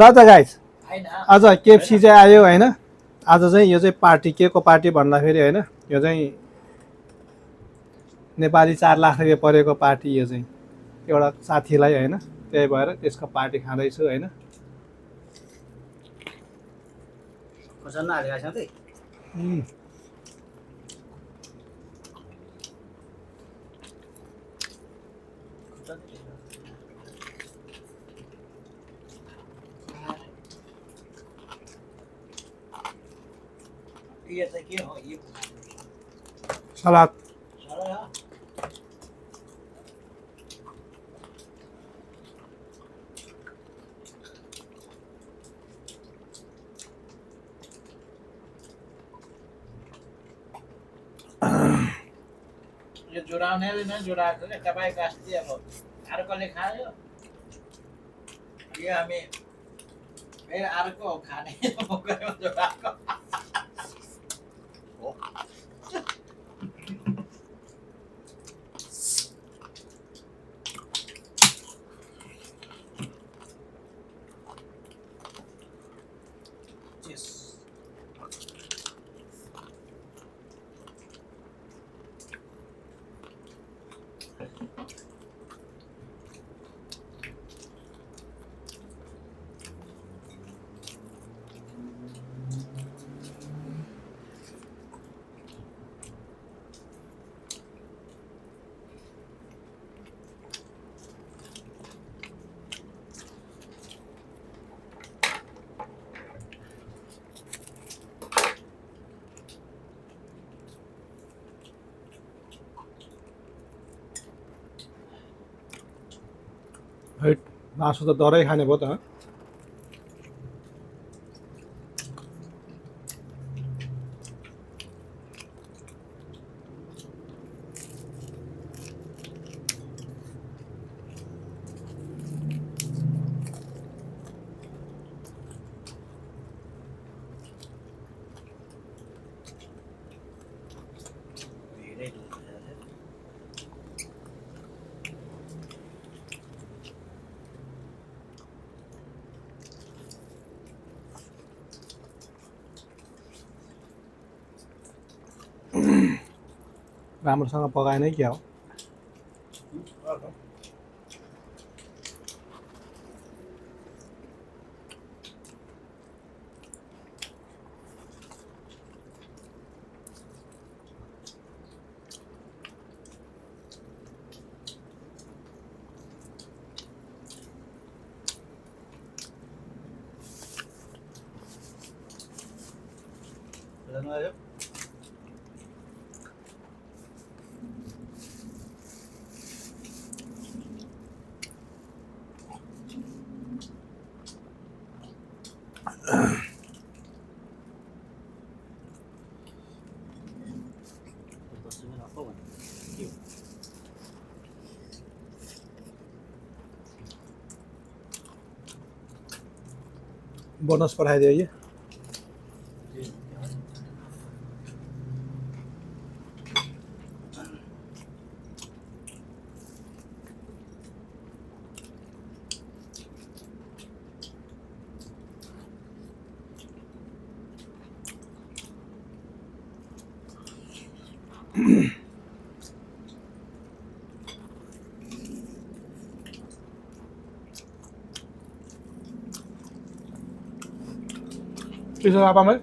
ल त गाइस आज केएफसी चाहिँ आयो होइन आज चाहिँ यो चाहिँ पार्टी के को पार्टी भन्दाखेरि होइन यो चाहिँ नेपाली 4 लाख रुपियाँ परेको पार्टी यो चाहिँ एउटा साथीलाई होइन त्यही भएर त्यसको पार्टी खाँदैछु होइन सलाद यो जोडाउनेले नै जोडाएको क्या तपाईँको अस्ति अब अर्कोले खायो यो हामी फेरि अर्को खाने मौकामा जोडाएको है मासु त डरै खाने भयो त राम्रोसँग पकाएनै क्या हो बोनस पठाइदियो कि त्यसो आपामै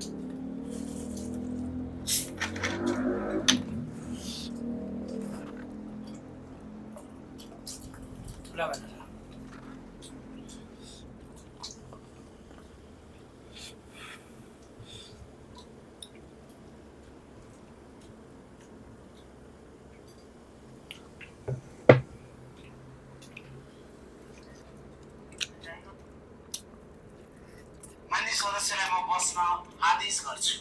सदस्यलाई म बस्न आदेश गर्छु।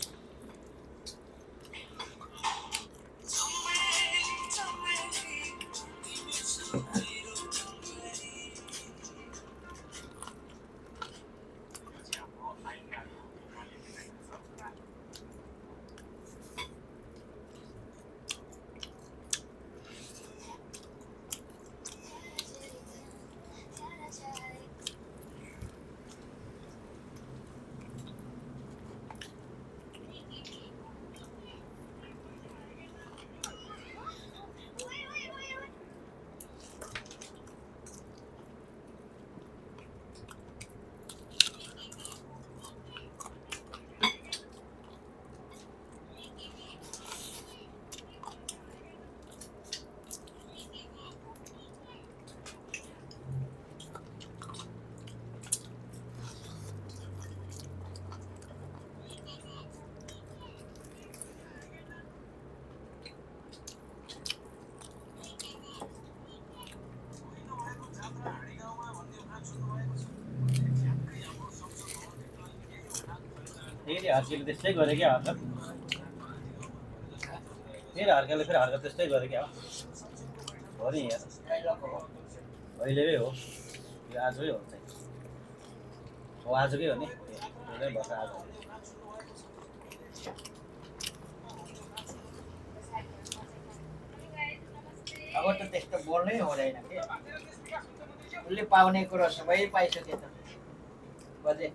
फेरि हर्केले त्यस्तै गरे क्या हर्कत फेरि हर्केले फेरि हर्कत त्यस्तै गरे क्या हो नि यार अहिलेकै हो यो आजकै हो चाहिँ हो आजकै हो नि धेरै भएर आज अब त त्यस्तो बोल्नै हुँदैन के उसले पाउने कुरो सबै पाइसक्यो त बजे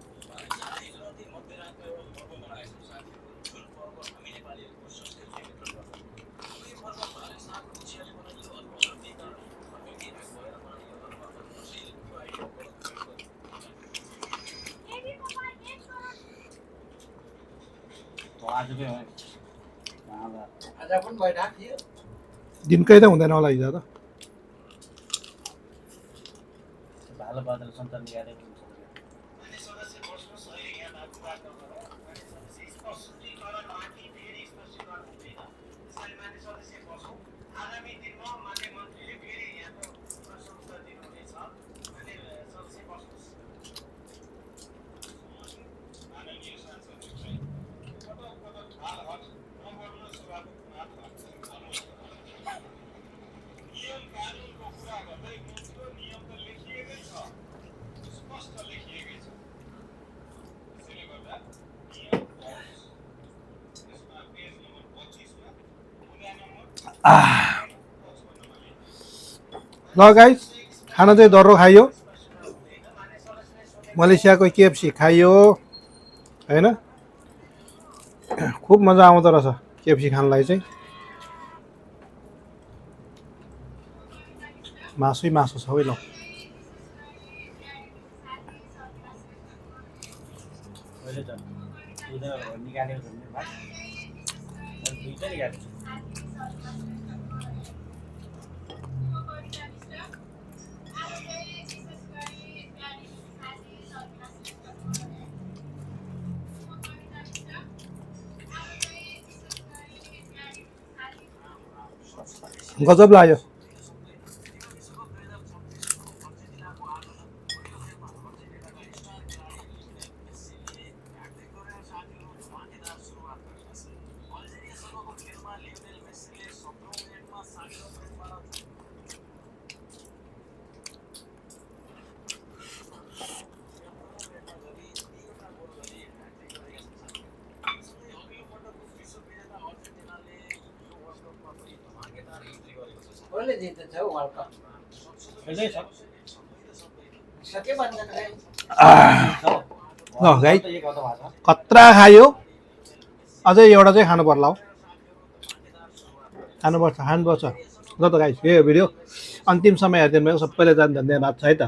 आजकै हो आज पनि भइरहेको थियो दिनकै त हुँदैन होला हिजो त भालो बादल सन्तान निकालेको हुन्छ ल गाइस खाना चाहिँ दर्रो खाइयो मलेसियाको केएफसी खाइयो होइन खुब मजा आउँदो रहेछ केएफसी खानलाई चाहिँ मासु सबै ल अहिले त निकालेको छ भात दुईटै निकालेको गजब लाग्यो कसले जित्छ हौ वर्ल्ड कप खेल्दै छ सके भन्छ ल गाइस कत्रा खायो अझै एउटा चाहिँ खानु पर्ला हो खानुपर्छ ल त गाइस यो भिडियो अन्तिम समय हेरिदिनु भएको सबैलाई जान धन्यवाद छ है त